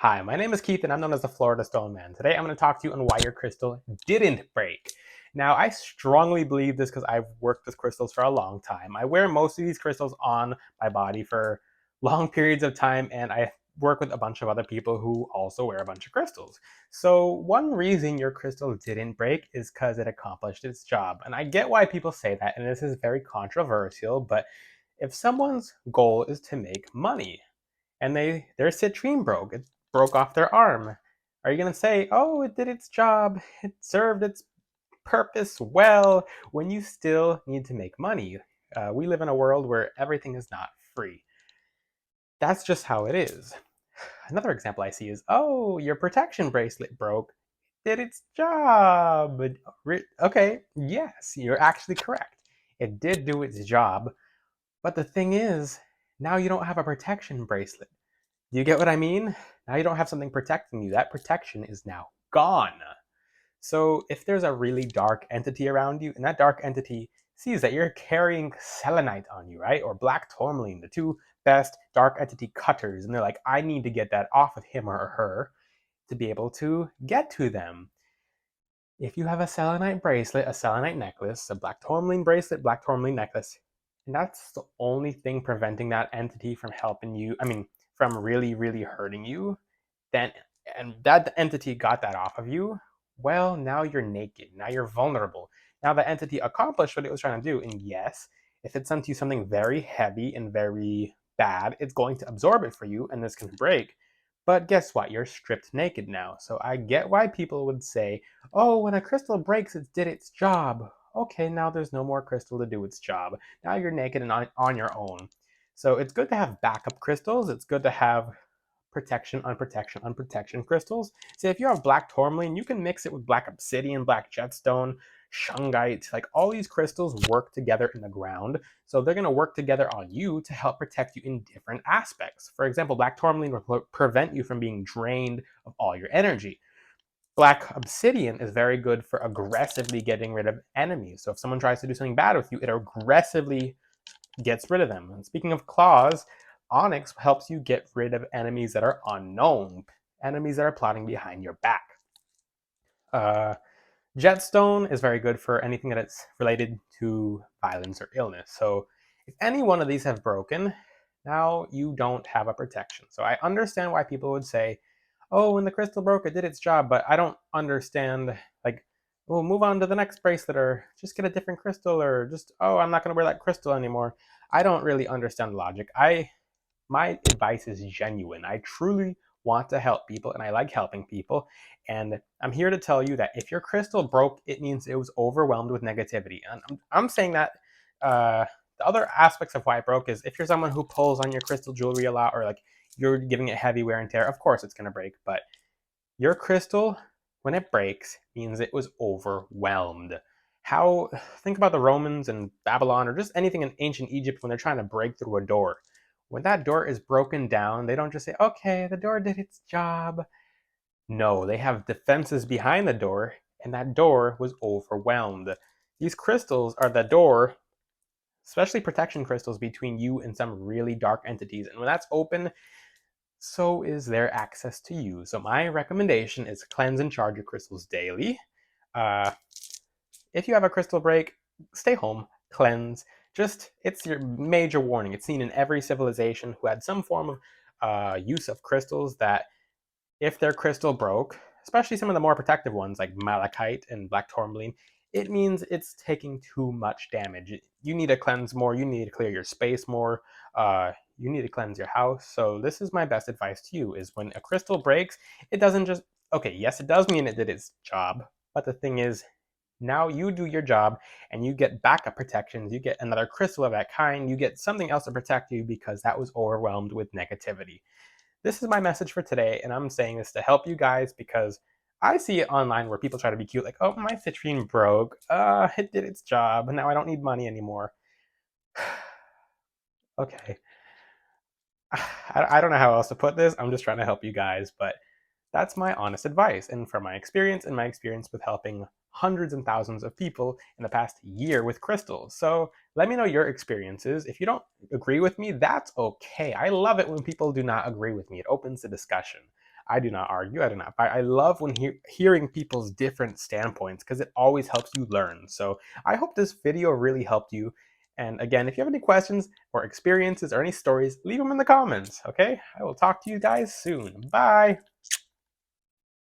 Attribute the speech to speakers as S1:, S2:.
S1: Hi, my name is Keith and I'm known as the Florida Stone Man. Today I'm going to talk to you on why your crystal didn't break. Now, I strongly believe this because I've worked with crystals for a long time. I wear most of these crystals on my body for long periods of time, and I work with a bunch of other people who also wear a bunch of crystals. So one reason your crystal didn't break is because it accomplished its job. And I get why people say that, and this is very controversial, but if someone's goal is to make money, and their citrine broke. It broke off their arm. Are you going to say, oh, it did its job, it served its purpose well, when you still need to make money? We live in a world where everything is not free. That's just how it is. Another example I see is, oh, your protection bracelet broke. Did its job. Okay, yes, you're actually correct. It did do its job. But the thing is, now you don't have a protection bracelet. Do you get what I mean? Now you don't have something protecting you. That protection is now gone. So if there's a really dark entity around you, and that dark entity sees that you're carrying selenite on you, right? Or black tourmaline, the two best dark entity cutters, and they're like, I need to get that off of him or her to be able to get to them. If you have a selenite bracelet, a selenite necklace, a black tourmaline bracelet, black tourmaline necklace, and that's the only thing preventing that entity from helping you, from really, really hurting you, then, and that entity got that off of you, well, now you're naked. Now you're vulnerable. Now the entity accomplished what it was trying to do. And yes, if it sent you something very heavy and very bad, it's going to absorb it for you and this can break. But guess what? You're stripped naked now. So I get why people would say, oh, when a crystal breaks, it did its job. Okay, now there's no more crystal to do its job. Now you're naked and on your own. So it's good to have backup crystals. It's good to have protection on protection on protection crystals. So if you have black tourmaline, you can mix it with black obsidian, black jetstone, shungite. Like all these crystals work together in the ground. So they're going to work together on you to help protect you in different aspects. For example, black tourmaline will prevent you from being drained of all your energy. Black obsidian is very good for aggressively getting rid of enemies. So if someone tries to do something bad with you, it aggressively gets rid of them. And speaking of claws, onyx helps you get rid of enemies that are unknown, enemies that are plotting behind your back. Uh, Jetstone is very good for anything that it's related to violence or illness. So if any one of these have broken, now you don't have a protection. So I understand why people would say, oh, when the crystal broke, it did its job, but I don't understand, like, we'll move on to the next bracelet or just get a different crystal or just, oh, I'm not going to wear that crystal anymore. I don't really understand the logic. My advice is genuine. I truly want to help people and I like helping people. And I'm here to tell you that if your crystal broke, it means it was overwhelmed with negativity. And I'm saying that the other aspects of why it broke is if you're someone who pulls on your crystal jewelry a lot or like you're giving it heavy wear and tear, of course it's going to break. But your crystal, when it breaks, means it was overwhelmed. How, think about the Romans and Babylon or just anything in ancient Egypt when they're trying to break through a door. When that door is broken down, they don't just say, okay, the door did its job. No, they have defenses behind the door, and that door was overwhelmed. These crystals are the door, especially protection crystals, between you and some really dark entities. And when that's open, so is their access to you. So my recommendation is cleanse and charge your crystals daily. Uh, if you have a crystal break, stay home, cleanse. Just, it's your major warning. It's seen in every civilization who had some form of use of crystals that if their crystal broke, especially some of the more protective ones like malachite and black tourmaline, it means it's taking too much damage. You need to cleanse more. You need to clear your space more. You need to cleanse your house. So this is my best advice to you: is when a crystal breaks, it doesn't just, okay, yes, it does mean it did its job, but the thing is, now you do your job and you get backup protections. You get another crystal of that kind. You get something else to protect you because that was overwhelmed with negativity. This is my message for today, and I'm saying this to help you guys because I see it online where people try to be cute, like, oh, my citrine broke. It did its job, and now I don't need money anymore. Okay. I don't know how else to put this. I'm just trying to help you guys, but that's my honest advice. And from my experience and my experience with helping hundreds and thousands of people in the past year with crystals. So let me know your experiences. If you don't agree with me, that's okay. I love it when people do not agree with me. It opens the discussion. I do not argue. I do not fight. I love when hearing people's different standpoints because it always helps you learn. So I hope this video really helped you. And again, if you have any questions or experiences or any stories, leave them in the comments, okay? I will talk to you guys soon. Bye!